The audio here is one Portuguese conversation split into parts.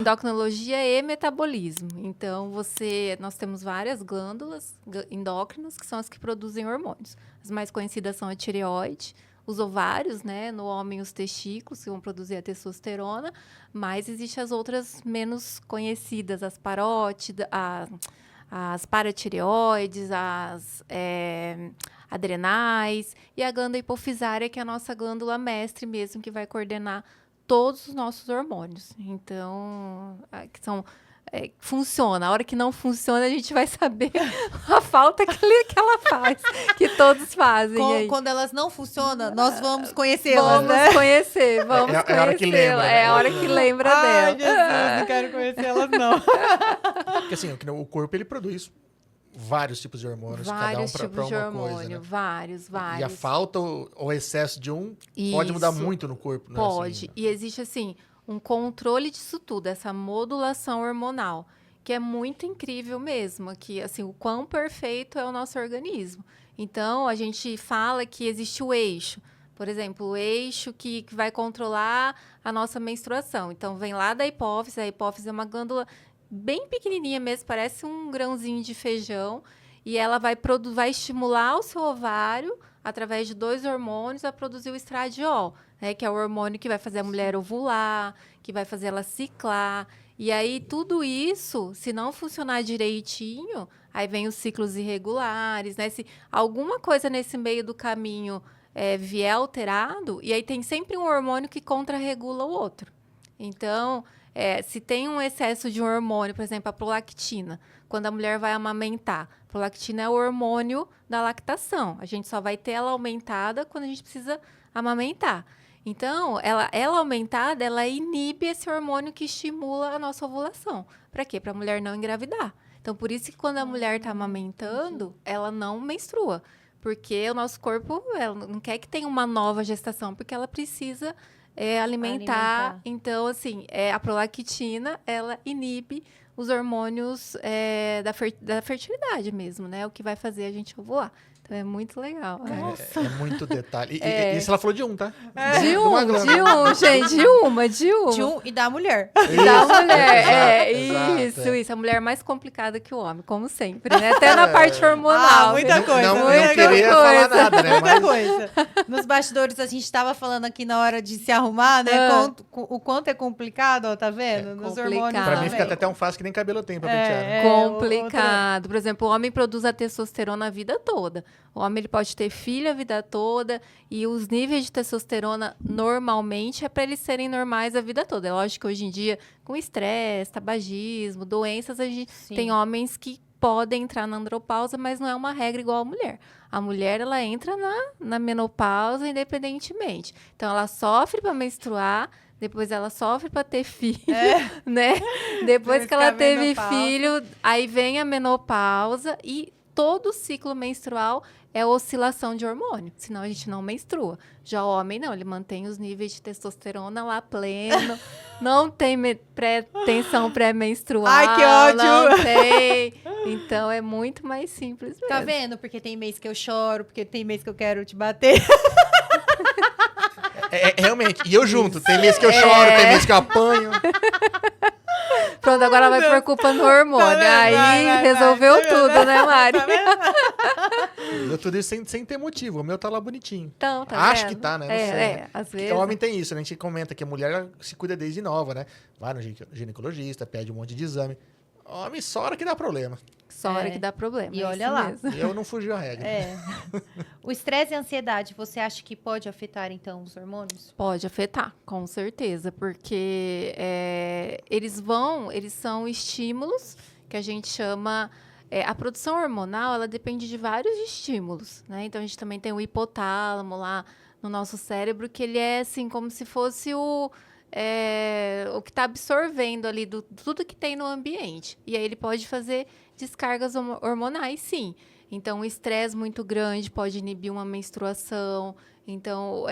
Endocrinologia e metabolismo. Então, nós temos várias glândulas endócrinas, que são as que produzem hormônios. As mais conhecidas são a tireoide, os ovários, né? No homem, os testículos, que vão produzir a testosterona, mas existem as outras menos conhecidas, as parótidas, as paratireoides, as adrenais, e a glândula hipofisária, que é a nossa glândula mestre mesmo, que vai coordenar todos os nossos hormônios. Então, funciona. A hora que não funciona, a gente vai saber a falta que ela faz, que todos fazem. Quando elas não funcionam, nós vamos conhecê-las, né? Vamos conhecer. É a hora que lembra. É a hora que lembra Ai, dela. Jesus, não quero conhecê-las, não. Porque assim, o corpo, ele produz vários tipos de hormônios, cada um para uma hormônio, coisa, né? Vários. E a falta ou excesso de um Isso. pode mudar muito no corpo, né? Pode. Assim, E existe, assim, um controle disso tudo, essa modulação hormonal, que é muito incrível mesmo, que, assim, o quão perfeito é o nosso organismo. Então, a gente fala que existe o eixo. Por exemplo, o eixo que vai controlar a nossa menstruação. Então, vem lá da hipófise. A hipófise é uma glândula bem pequenininha mesmo, parece um grãozinho de feijão, e ela vai estimular o seu ovário, através de 2 hormônios, a produzir o estradiol, né, que é o hormônio que vai fazer a mulher ovular, que vai fazer ela ciclar. E aí, tudo isso, se não funcionar direitinho, aí vem os ciclos irregulares, né? Se alguma coisa nesse meio do caminho vier alterado, e aí tem sempre um hormônio que contrarregula o outro. Então, se tem um excesso de um hormônio, por exemplo, a prolactina, quando a mulher vai amamentar, a prolactina é o hormônio da lactação. A gente só vai ter ela aumentada quando a gente precisa amamentar. Então, ela aumentada, ela inibe esse hormônio que estimula a nossa ovulação. Para quê? Para a mulher não engravidar. Então, por isso que quando a mulher está amamentando, ela não menstrua. Porque o nosso corpo ela não quer que tenha uma nova gestação, porque ela precisa alimentar. Então, assim, a prolactina, ela inibe os hormônios da fertilidade mesmo, né? O que vai fazer a gente ovular. Então, é muito legal. É muito detalhe. E isso ela falou de um, tá? De um, gente. De um. De um e da mulher. E da mulher. Exato. Isso. A mulher é mais complicada que o homem, como sempre, né? Até na parte hormonal. Muita coisa. Não queria falar nada, né? Muita coisa. Nos bastidores, a gente estava falando aqui na hora de se arrumar, né? O quanto é complicado, ó, tá vendo? Nos hormônios. Pra mim, fica até tão fácil que nem cabelo tem pra pentear. Né? Complicado. Por exemplo, o homem produz a testosterona a vida toda. O homem ele pode ter filho a vida toda e os níveis de testosterona normalmente é para eles serem normais a vida toda. É lógico que hoje em dia, com estresse, tabagismo, doenças, a gente tem homens que podem entrar na andropausa, mas não é uma regra igual a mulher. A mulher, ela entra na menopausa independentemente. Então, ela sofre para menstruar, depois ela sofre para ter filho, né? Depois que ela teve filho, aí vem a menopausa e todo o ciclo menstrual é oscilação de hormônio, senão a gente não menstrua. Já o homem não, ele mantém os níveis de testosterona lá pleno, não tem tensão pré-menstrual. Ai, que ódio! Não tem. Então é muito mais simples mesmo. Tá vendo? Porque tem mês que eu choro, porque tem mês que eu quero te bater. Realmente. E eu junto. Tem mês que eu choro, tem mês que eu apanho. Pronto, agora ela vai por culpa no hormônio. Aí resolveu tudo, né, Mari? Eu tudo isso sem ter motivo. O meu tá lá bonitinho. Então, tá Acho vendo? que tá, né? Não sei, né? Às vezes. Porque o homem tem isso, né? A gente comenta que a mulher se cuida desde nova, né? Vai no ginecologista, pede um monte de exame. Homem, só hora que dá problema. Só hora que dá problema. E olha lá. Mesmo. E eu não fugi a regra. O estresse e a ansiedade, você acha que pode afetar, então, os hormônios? Pode afetar, com certeza, porque eles são estímulos que a gente chama... a produção hormonal, ela depende de vários estímulos, né? Então, a gente também tem o hipotálamo lá no nosso cérebro, que ele é, assim, como se fosse o que está absorvendo ali tudo que tem no ambiente. E aí ele pode fazer descargas hormonais, sim. Então, o estresse muito grande pode inibir uma menstruação. Então,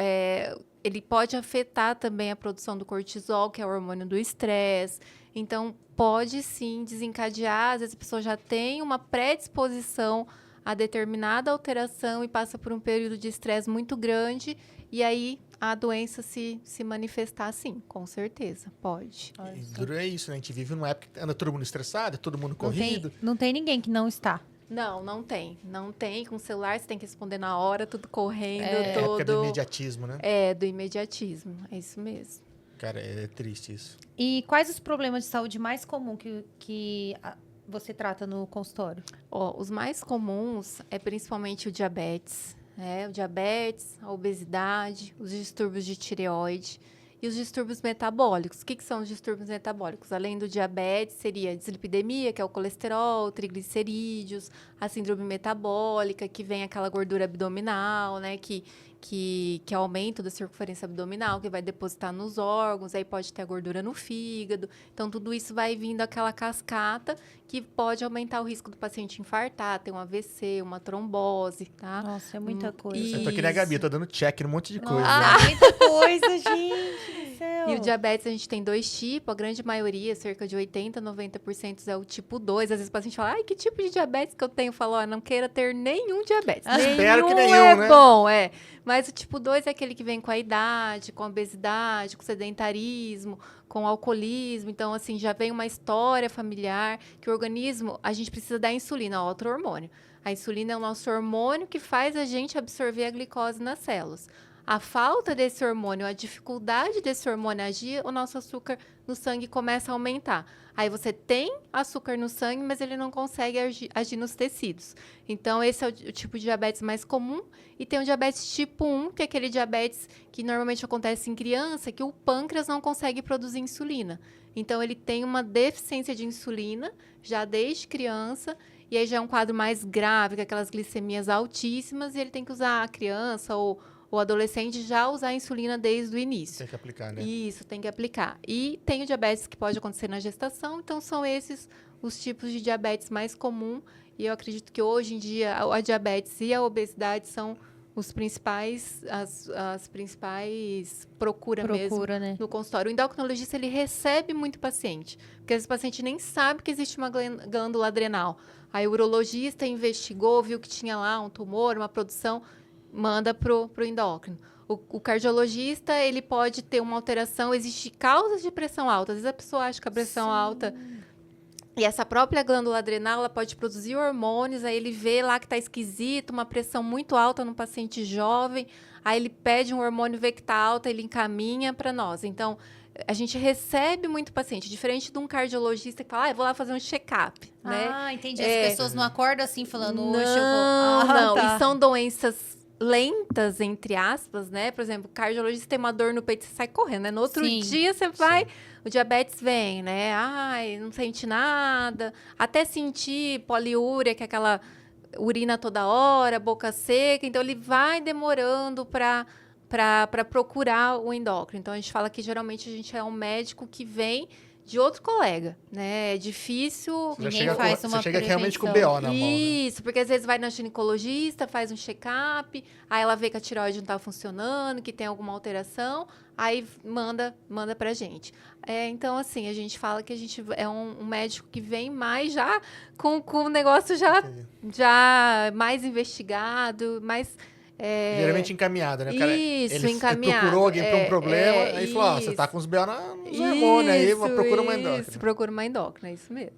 ele pode afetar também a produção do cortisol, que é o hormônio do estresse. Então, pode sim desencadear. Às vezes a pessoa já tem uma predisposição a determinada alteração e passa por um período de estresse muito grande e aí a doença se manifestar sim, com certeza, pode. E duro é isso, né? A gente vive numa época que anda todo mundo estressado, todo mundo corrido. Não tem ninguém que não está. Não tem. Não tem. Com o celular você tem que responder na hora, tudo correndo, É a época do tudo. imediatismo, né? É, do imediatismo. É isso mesmo. Cara, é triste isso. E quais os problemas de saúde mais comuns você trata no consultório? Ó, os mais comuns é principalmente o diabetes, né? O diabetes, a obesidade, os distúrbios de tireoide e os distúrbios metabólicos. O que são os distúrbios metabólicos? Além do diabetes, seria a dislipidemia, que é o colesterol, triglicerídeos, a síndrome metabólica, que vem aquela gordura abdominal, né? Que é aumento da circunferência abdominal, que vai depositar nos órgãos, aí pode ter a gordura no fígado. Então, tudo isso vai vindo aquela cascata que pode aumentar o risco do paciente infartar, ter um AVC, uma trombose, tá? Nossa, é muita coisa. Eu tô aqui na Gabi, eu tô dando check num monte de coisa. Nossa, né? muita coisa, gente do céu. E o diabetes, a gente tem 2 tipos, a grande maioria, cerca de 80%, 90% é o tipo 2. Às vezes o paciente fala, ai, que tipo de diabetes que eu tenho? Eu falo, ó, não queira ter nenhum diabetes. Espero que nenhum, é né? bom, é. Mas o tipo 2 é aquele que vem com a idade, com a obesidade, com o sedentarismo, com o alcoolismo. Então, assim, já vem uma história familiar que o organismo, a gente precisa da insulina, outro hormônio. A insulina é o nosso hormônio que faz a gente absorver a glicose nas células. A falta desse hormônio, a dificuldade desse hormônio agir, o nosso açúcar no sangue começa a aumentar. Aí você tem açúcar no sangue, mas ele não consegue agir nos tecidos. Então, esse é o tipo de diabetes mais comum. E tem o diabetes tipo 1, que é aquele diabetes que normalmente acontece em criança, que o pâncreas não consegue produzir insulina. Então, ele tem uma deficiência de insulina já desde criança. E aí já é um quadro mais grave, com aquelas glicemias altíssimas, e ele tem que usar a criança ou o adolescente já usar a insulina desde o início. Tem que aplicar, né? Isso, tem que aplicar. E tem o diabetes que pode acontecer na gestação, então são esses os tipos de diabetes mais comuns. E eu acredito que hoje em dia a diabetes e a obesidade são os principais, as principais procura mesmo né? no consultório. O endocrinologista, ele recebe muito paciente, porque esse paciente nem sabe que existe uma glândula adrenal. Aí o urologista investigou, viu que tinha lá um tumor, uma produção, manda pro endócrino. O cardiologista, ele pode ter uma alteração, existe causas de pressão alta. Às vezes a pessoa acha que a pressão alta... E essa própria glândula adrenal, ela pode produzir hormônios, aí ele vê lá que está esquisito, uma pressão muito alta no paciente jovem, aí ele pede um hormônio, vê que está alta, ele encaminha para nós. Então, a gente recebe muito paciente, diferente de um cardiologista que fala, eu vou lá fazer um check-up, né? Ah, entendi. As pessoas não acordam assim, falando, hoje eu vou... Não, tá. e são doenças lentas, entre aspas, né? Por exemplo, o cardiologista tem uma dor no peito, você sai correndo, né? No outro Sim. dia você vai, o diabetes vem, né? Ai, não sente nada, até sentir poliúria, que é aquela urina toda hora, boca seca, então ele vai demorando para procurar o endócrino. Então a gente fala que geralmente a gente é um médico que vem de outro colega, né? É difícil. Você chega realmente com o prevenção. BO na mão, né? Isso, porque às vezes vai na ginecologista, faz um check-up, aí ela vê que a tireoide não está funcionando, que tem alguma alteração, aí manda pra gente. Então, assim, a gente fala que a gente é um médico que vem mais já com o negócio já mais investigado, mais... Geralmente encaminhado, né? O cara, Isso, ele encaminhado. procurou alguém para um problema, aí falou, ó, você tá com os BO nos hormônios aí, procura uma endócrina. Isso, procura uma endócrina, é isso mesmo.